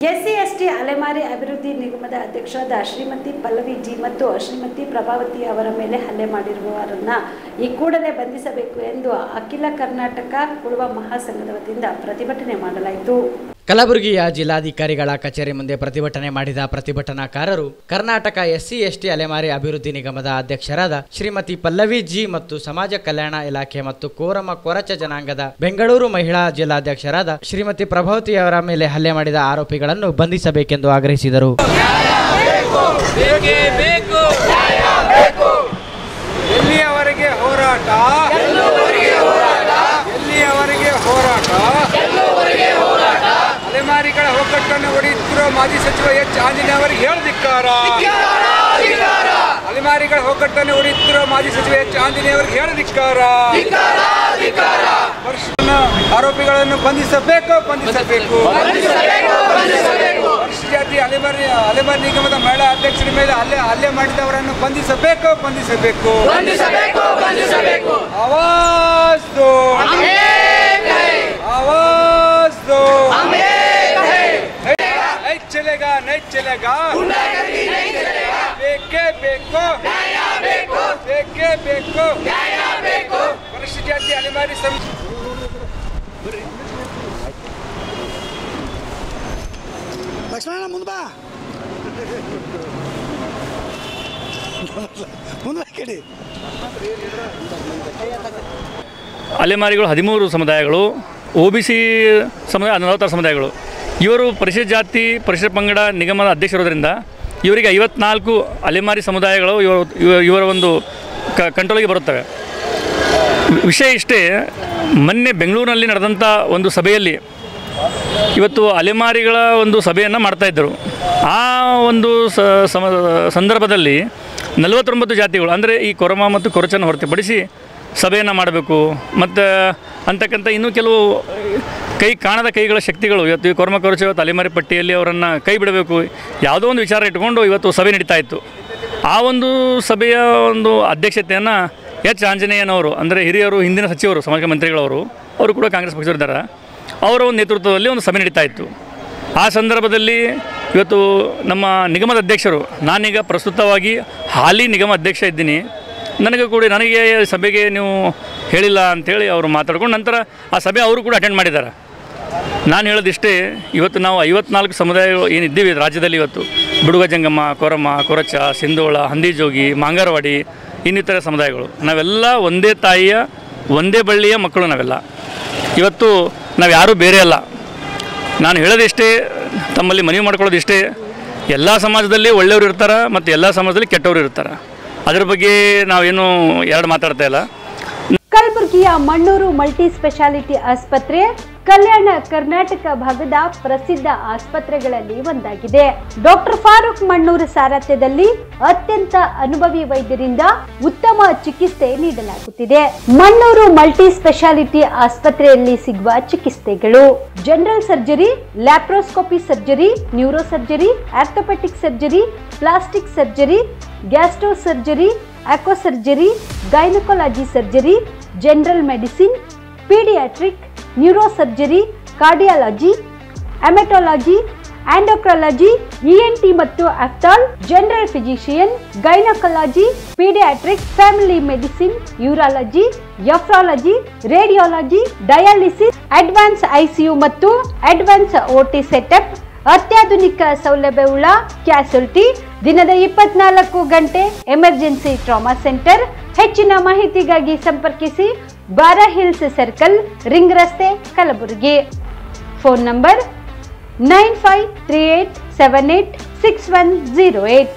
SC ST ಅಲೆಮಾರಿ ಅಭಿವೃದ್ಧಿ ನಿಗಮದ ಅಧ್ಯಕ್ಷರಾದ ಶ್ರೀಮತಿ ಪಲ್ಲವಿ ಜಿ ಮತ್ತು ಶ್ರೀಮತಿ ಪ್ರಭಾವತಿ ಅವರ ಮೇಲೆ ಹಲ್ಲೆ ಮಾಡಿರುವವರನ್ನ ಈ ಕೂಡಲೇ ಬಂಧಿಸಬೇಕು ಎಂದು ಅಖಿಲ ಕರ್ನಾಟಕ ಕುರುಬ ಮಹಾಸಂಘದ ವತಿಯಿಂದ ಪ್ರತಿಭಟನೆ ಮಾಡಲಾಯಿತು. ಕಲಬುರಗಿಯ ಜಿಲ್ಲಾಧಿಕಾರಿಗಳ ಕಚೇರಿ ಮುಂದೆ ಪ್ರತಿಭಟನೆ ಮಾಡಿದ ಪ್ರತಿಭಟನಾಕಾರರು ಕರ್ನಾಟಕ ಎಸ್ಸಿ ಎಸ್ಟಿ ಅಲೆಮಾರಿ ಅಭಿವೃದ್ಧಿ ನಿಗಮದ ಅಧ್ಯಕ್ಷರಾದ ಶ್ರೀಮತಿ ಪಲ್ಲವಿ ಜಿ ಮತ್ತು ಸಮಾಜ ಕಲ್ಯಾಣ ಇಲಾಖೆ ಮತ್ತು ಕೋರಮ ಕೊರಚ ಜನಾಂಗದ ಬೆಂಗಳೂರು ಮಹಿಳಾ ಜಿಲ್ಲಾಧ್ಯಕ್ಷರಾದ ಶ್ರೀಮತಿ ಪ್ರಭಾವತಿ ಅವರ ಮೇಲೆ ಹಲ್ಲೆ ಮಾಡಿದ ಆರೋಪಿಗಳನ್ನು ಬಂಧಿಸಬೇಕೆಂದು ಆಗ್ರಹಿಸಿದರು. ಎಲ್ಲಿಯವರೆಗೆ ಹೋರಾಟ, ಅಲೆಮಾರಿಗಳ ಒಗ್ಗಟ್ಟನ್ನು ಒಡೆಯುತ್ತಿರುವ ಮಾಜಿ ಸಚಿವ ಎಚ್ ಆಂಜನೇಯ ಅವರಿಗೆ ಹೇಳದಿಕ್ಕಾರ. ಅಲೆಮಾರಿಗಳ ಒಗ್ಗಟ್ಟನ್ನು ಒಡೆಯುತ್ತಿರುವ ಮಾಜಿ ಸಚಿವ ಎಚ್ ಆಂಜನೇಯ ಅವರಿಗೆ ಹೇಳದಿಕ್ಕಾರ. ಆರೋಪಿಗಳನ್ನು ಬಂಧಿಸಬೇಕು. ಪರಿಶಿಷ್ಟ ಜಾತಿ ಅಲೆಮಾರಿ ನಿಗಮದ ಮಹಿಳಾ ಅಧ್ಯಕ್ಷರ ಮೇಲೆ ಹಲ್ಲೆ ಮಾಡಿದವರನ್ನು ಬಂಧಿಸಬೇಕು. ಆವಾಜ್ ದೋ, आवाज दो, नहीं चलेगा, बेको परिशिष्ट जाति अलेमारी लक्ष्मण मुंबा कड़ी ಅಲೆಮಾರಿಗಳು 13 ಸಮುದಾಯಗಳು, OBC ಸಮುದಾಯ 46 ಸಮುದಾಯಗಳು. ಇವರು ಪರಿಶಿಷ್ಟ ಜಾತಿ ಪರಿಶಿಷ್ಟ ಪಂಗಡ ನಿಗಮದ ಅಧ್ಯಕ್ಷರೋದ್ರಿಂದ ಇವರಿಗೆ 54 ಅಲೆಮಾರಿ ಸಮುದಾಯಗಳು ಇವರ ಒಂದು ಕಂಟ್ರೋಲಿಗೆ ಬರುತ್ತವೆ. ವಿಷಯ ಇಷ್ಟೇ, ಮೊನ್ನೆ ಬೆಂಗಳೂರಿನಲ್ಲಿ ನಡೆದಂಥ ಒಂದು ಸಭೆಯಲ್ಲಿ ಇವತ್ತು ಅಲೆಮಾರಿಗಳ ಒಂದು ಸಭೆಯನ್ನು ಮಾಡ್ತಾಯಿದ್ದರು. ಆ ಒಂದು ಸಂದರ್ಭದಲ್ಲಿ 49 ಜಾತಿಗಳು ಅಂದರೆ ಈ ಕೊರಮ ಮತ್ತು ಕೊರಚನ್ನು ಹೊರತುಪಡಿಸಿ ಸಭೆಯನ್ನು ಮಾಡಬೇಕು ಮತ್ತು ಅಂತಕ್ಕಂಥ ಇನ್ನೂ ಕೆಲವು ಕಾಣದ ಕೈಗಳ ಶಕ್ತಿಗಳು ಇವತ್ತು ಈ ಕೊರಮ ಕೊರಚ ಇವತ್ತು ಅಲೆಮಾರಿ ಪಟ್ಟಿಯಲ್ಲಿ ಅವರನ್ನು ಕೈ ಬಿಡಬೇಕು, ಯಾವುದೋ ಒಂದು ವಿಚಾರ ಇಟ್ಕೊಂಡು ಇವತ್ತು ಸಭೆ ನಡೀತಾ ಇತ್ತು. ಆ ಒಂದು ಸಭೆಯ ಒಂದು ಅಧ್ಯಕ್ಷತೆಯನ್ನು ಎಚ್ ಆಂಜನೇಯನವರು ಅಂದರೆ ಹಿರಿಯರು, ಹಿಂದಿನ ಸಚಿವರು, ಸಮಾಜ ಮಂತ್ರಿಗಳವರು, ಅವರು ಕೂಡ ಕಾಂಗ್ರೆಸ್ ಪಕ್ಷದವರಿದ್ದಾರೆ, ಅವರ ಒಂದು ನೇತೃತ್ವದಲ್ಲಿ ಒಂದು ಸಭೆ ನಡೀತಾ ಇತ್ತು. ಆ ಸಂದರ್ಭದಲ್ಲಿ ಇವತ್ತು ನಮ್ಮ ನಿಗಮದ ಅಧ್ಯಕ್ಷರು, ನಾನೀಗ ಪ್ರಸ್ತುತವಾಗಿ ಹಾಲಿ ನಿಗಮ ಅಧ್ಯಕ್ಷ ಇದ್ದೀನಿ, ನನಗೆ ಸಭೆಗೆ ನೀವು ಹೇಳಿಲ್ಲ ಅಂಥೇಳಿ ಅವರು ಮಾತಾಡ್ಕೊಂಡು ನಂತರ ಆ ಸಭೆ ಅವರು ಕೂಡ ಅಟೆಂಡ್ ಮಾಡಿದ್ದಾರೆ. ನಾನು ಹೇಳೋದಿಷ್ಟೇ, ಇವತ್ತು ನಾವು 54 ಸಮುದಾಯಗಳು ಏನಿದ್ದೀವಿ ರಾಜ್ಯದಲ್ಲಿ, ಇವತ್ತು ಬುಡುಗ ಜಂಗಮ, ಕೊರಮ, ಕೊರಚ, ಸಿಂಧೋಳ, ಹಂದಿಜೋಗಿ, ಮಾಂಗಾರವಾಡಿ ಇನ್ನಿತರ ಸಮುದಾಯಗಳು, ನಾವೆಲ್ಲ ಒಂದೇ ತಾಯಿಯ ಒಂದೇ ಬಳ್ಳಿಯ ಮಕ್ಕಳು. ನಾವೆಲ್ಲ ಇವತ್ತು ನಾವು ಯಾರೂ ಬೇರೆ ಅಲ್ಲ. ನಾನು ಹೇಳೋದಿಷ್ಟೇ, ತಮ್ಮಲ್ಲಿ ಮನವಿ ಮಾಡ್ಕೊಳ್ಳೋದಿಷ್ಟೇ, ಎಲ್ಲ ಸಮಾಜದಲ್ಲಿ ಒಳ್ಳೆಯವರು ಇರ್ತಾರೆ ಮತ್ತು ಎಲ್ಲ ಸಮಾಜದಲ್ಲಿ ಕೆಟ್ಟವರು ಇರ್ತಾರೆ. ಅದರ ಬಗ್ಗೆ ನಾವೇನು ಎರಡು ಮಾತಾಡ್ತಾ ಇಲ್ಲ. ಕಲಬುರಗಿಯ ಮಣ್ಣೂರು ಮಲ್ಟಿ ಸ್ಪೆಷಾಲಿಟಿ ಆಸ್ಪತ್ರೆ ಕಲ್ಯಾಣ ಕರ್ನಾಟಕ ಭಾಗದ ಪ್ರಸಿದ್ಧ ಆಸ್ಪತ್ರೆಗಳಲ್ಲಿ ಒಂದಾಗಿದೆ. ಡಾಕ್ಟರ್ ಫಾರೂಕ್ ಮಣ್ಣೂರು ಸಾರಥ್ಯದಲ್ಲಿ ಅತ್ಯಂತ ಅನುಭವಿ ವೈದ್ಯರಿಂದ ಉತ್ತಮ ಚಿಕಿತ್ಸೆ ನೀಡಲಾಗುತ್ತಿದೆ. ಮಣ್ಣೂರು ಮಲ್ಟಿ ಸ್ಪೆಷಾಲಿಟಿ ಆಸ್ಪತ್ರೆಯಲ್ಲಿ ಸಿಗುವ ಚಿಕಿತ್ಸೆಗಳು: general surgery, laparoscopy surgery, neuro surgery, orthopaedic surgery, plastic surgery, gastro surgery, aqua surgery, gynaecology surgery, general medicine, paediatric, neuro surgery, cardiology, haematology, endocrinology, ENT ಮತ್ತು ophthal, general physician, gynaecology, paediatric, family medicine, urology, nephrology, radiology, dialysis, advance ICU ಮತ್ತು advance OT setup, ಅತ್ಯಾಧುನಿಕ ಸೌಲಭ್ಯವುಳ್ಳ ಕ್ಯಾಸುಲಿಟಿ, ದಿನದ 24 ಗಂಟೆ emergency trauma centre. ಹೆಚ್ಚಿನ ಮಾಹಿತಿಗಾಗಿ ಸಂಪರ್ಕಿಸಿ ಬಾರಾ hills circle, ring ರಸ್ತೆ, ಕಲಬುರಗಿ. Phone number 9538786108.